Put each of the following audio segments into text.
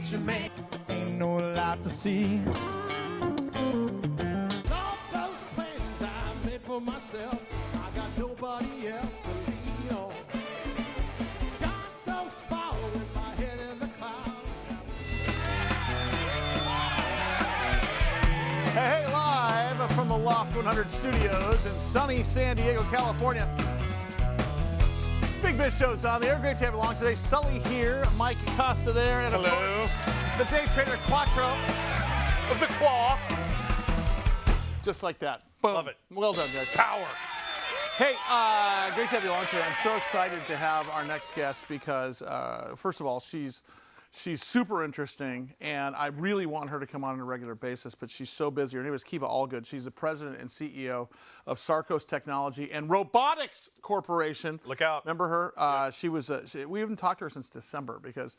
preacher man. Ain't no lot to see. All those plans I made for myself, I got nobody else to lean on. Got so far with my head in the clouds. Hey, live from the Loft 100 studios in sunny San Diego, California. Big Biz Show's on the air. Great to have you along today. Sully here, Mike Costa there, and of course, the day trader Quattro of the Qua. Just like that. Boom. Love it. Well done, guys. Power. Hey, great to have you along today. I'm so excited to have our next guest because, first of all, she's super interesting, and I really want her to come on a regular basis, but she's so busy. Her name is Kiva Allgood. She's the president and CEO of Sarcos Technology and Robotics Corporation. Look out. Remember her? We haven't talked to her since December because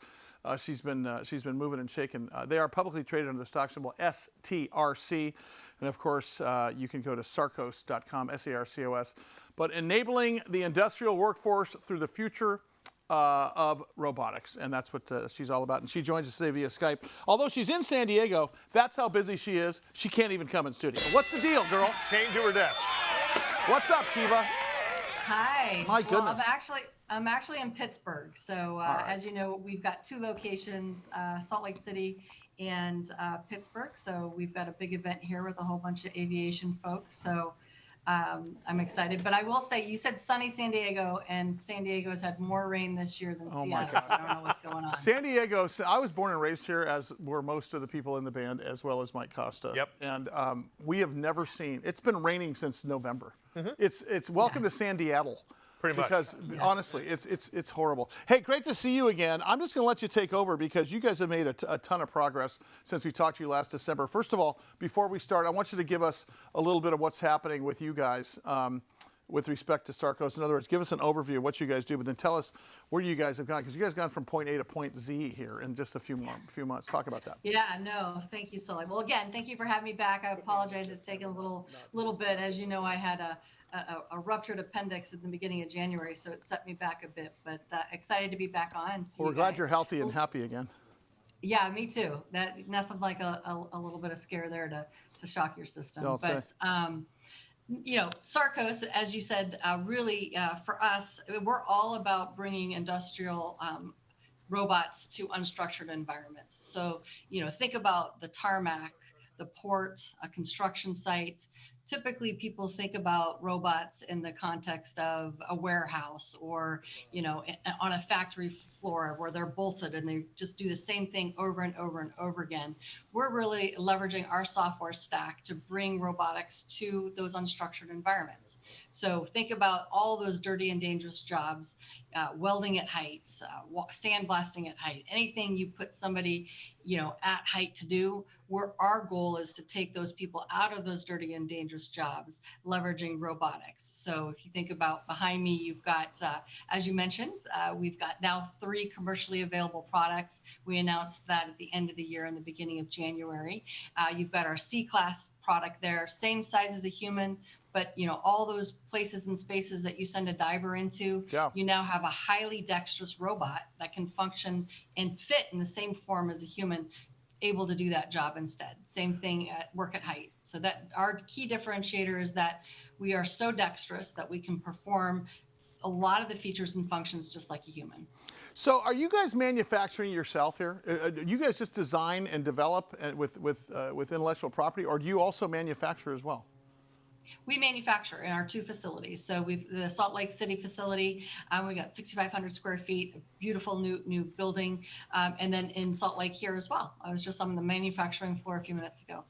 she's been moving and shaking. They are publicly traded under the stock symbol STRC, and of course, you can go to sarcos.com, SARCOS. But enabling the industrial workforce through the future of robotics, and that's what she's all about. And she joins us today via Skype. Although she's in San Diego, that's how busy she is. She can't even come in studio. What's the deal, girl? Chained to her desk. What's up, Kiva? Hi. My goodness. Well, I'm actually in Pittsburgh. So right. As you know, we've got two locations, Salt Lake City and Pittsburgh. So we've got a big event here with a whole bunch of aviation folks. So I'm excited, but I will say, you said sunny San Diego, and San Diego's had more rain this year than Seattle. So I don't know what's going on. San Diego, I was born and raised here, as were most of the people in the band, as well as Mike Costa. Yep. And we have never seen, it's been raining since November. Mm-hmm. It's welcome to San Diego. Pretty much. Because honestly, it's horrible. Hey, great to see you again. I'm just going to let you take over because you guys have made a ton of progress since we talked to you last December. First of all, before we start, I want you to give us a little bit of what's happening with you guys with respect to Sarcos. In other words, give us an overview of what you guys do, but then tell us where you guys have gone, because you guys have gone from point A to point Z here in just a few months. Talk about that. Yeah, no, thank you, Sully. Well, again, thank you for having me back. I apologize. It's taken a little bit. As you know, I had a ruptured appendix at the beginning of January, so it set me back a bit, but excited to be back on. And Well, we're glad you're healthy and happy again. Yeah, me too. Nothing like a little bit of scare there to shock your system. Don't say. You know, Sarcos, as you said, really for us, we're all about bringing industrial robots to unstructured environments. So, you know, think about the tarmac, the port, a construction site. Typically, people think about robots in the context of a warehouse or, you know, on a factory floor where they're bolted and they just do the same thing over and over and over again. We're really leveraging our software stack to bring robotics to those unstructured environments. So think about all those dirty and dangerous jobs, welding at height, sandblasting at height, anything you put somebody, you know, at height to do. Where our goal is to take those people out of those dirty and dangerous jobs, leveraging robotics. So if you think about behind me, you've got, as you mentioned, we've got now 3 commercially available products. We announced that at the end of the year and the beginning of January. You've got our C-Class product there, same size as a human, but you know, all those places and spaces that you send a diver into, you now have a highly dexterous robot that can function and fit in the same form as a human, able to do that job instead. Same thing at work at height. So that our key differentiator is that we are so dexterous that we can perform a lot of the features and functions just like a human. So are you guys manufacturing yourself here? Do you guys just design and develop with intellectual property, or do you also manufacture as well? We manufacture in our 2 facilities. So we've the Salt Lake City facility. We got 6,500 square feet, a beautiful new building, and then in Salt Lake here as well. I was just on the manufacturing floor a few minutes ago.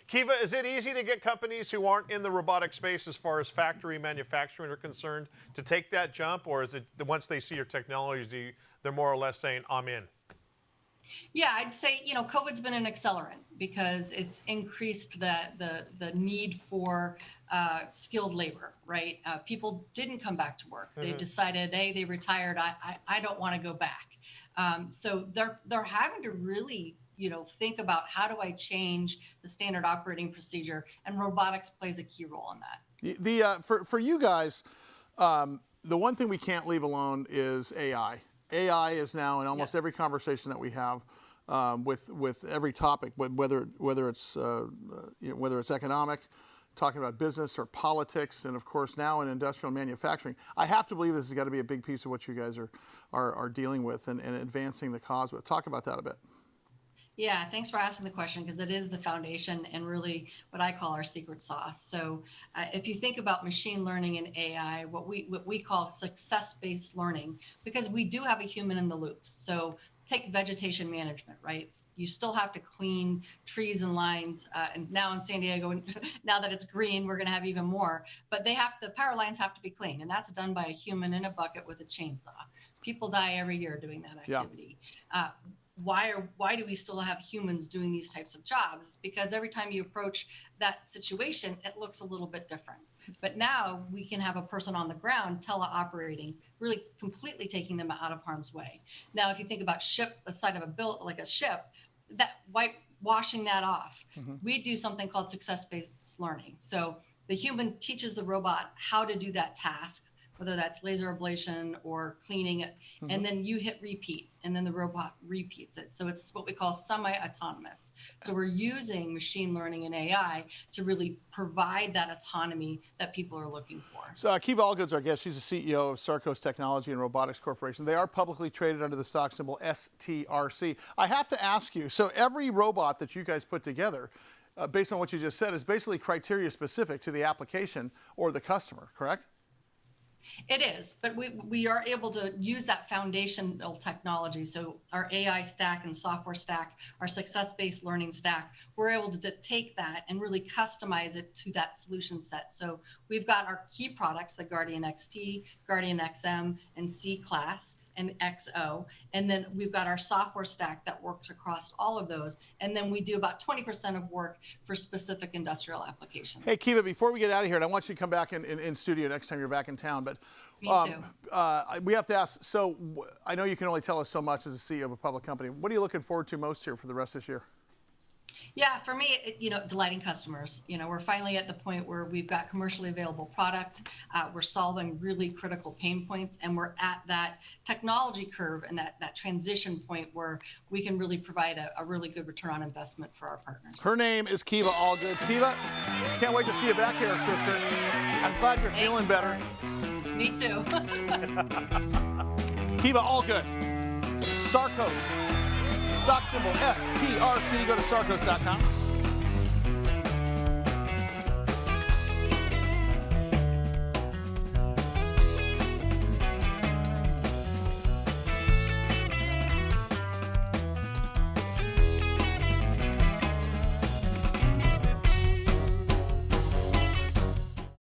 Kiva, is it easy to get companies who aren't in the robotic space as far as factory manufacturing are concerned to take that jump, or is it once they see your technology, they're more or less saying, I'm in? Yeah, I'd say, you know, COVID's been an accelerant because it's increased the need for skilled labor, right? People didn't come back to work. They decided, hey, they retired. I don't want to go back. So they're having to really, you know, think about how do I change the standard operating procedure, and robotics plays a key role in that. For you guys, the one thing we can't leave alone is AI. AI is now in almost every conversation that we have. with every topic, whether it's whether it's economic, talking about business or politics, and of course now in industrial manufacturing. I have to believe this has got to be a big piece of what you guys are dealing with and advancing the cause with. Talk about that a bit. Yeah, thanks for asking the question, because it is the foundation and really what I call our secret sauce. So if you think about machine learning and AI, what we call success-based learning, because we do have a human in the loop. So take vegetation management, right? You still have to clean trees and lines, and now in San Diego, now that it's green, we're going to have even more. But the power lines have to be clean, and that's done by a human in a bucket with a chainsaw. People die every year doing that activity. Yeah. Why do we still have humans doing these types of jobs? Because every time you approach that situation, it looks a little bit different. But now we can have a person on the ground teleoperating, really completely taking them out of harm's way. Now, if you think about the side of a ship, that washing that off, we do something called success-based learning. So the human teaches the robot how to do that task, whether that's laser ablation or cleaning it, and then you hit repeat, and then the robot repeats it. So it's what we call semi-autonomous. So we're using machine learning and AI to really provide that autonomy that people are looking for. So Kiva Allgood's our guest. She's the CEO of Sarcos Technology and Robotics Corporation. They are publicly traded under the stock symbol STRC. I have to ask you, so every robot that you guys put together, based on what you just said, is basically criteria specific to the application or the customer, correct? It is, but we are able to use that foundational technology. So our AI stack and software stack, our success-based learning stack, we're able to take that and really customize it to that solution set. So we've got our key products, the Guardian XT, Guardian XM, and C-Class, and XO. And then we've got our software stack that works across all of those. And then we do about 20% of work for specific industrial applications. Hey, Kiva, before we get out of here, and I want you to come back in studio next time you're back in town, but Me too. We have to ask, so I know you can only tell us so much as a CEO of a public company. What are you looking forward to most here for the rest of this year? Yeah, for me, delighting customers. We're finally at the point where we've got commercially available product. We're solving really critical pain points, and we're at that technology curve and that transition point where we can really provide a really good return on investment for our partners. Her name is Kiva Allgood. Kiva, can't wait to see you back here, sister. I'm glad you're feeling better. Me too. Kiva Allgood, Sarcos. Stock symbol STRC. Go to sarcos.com.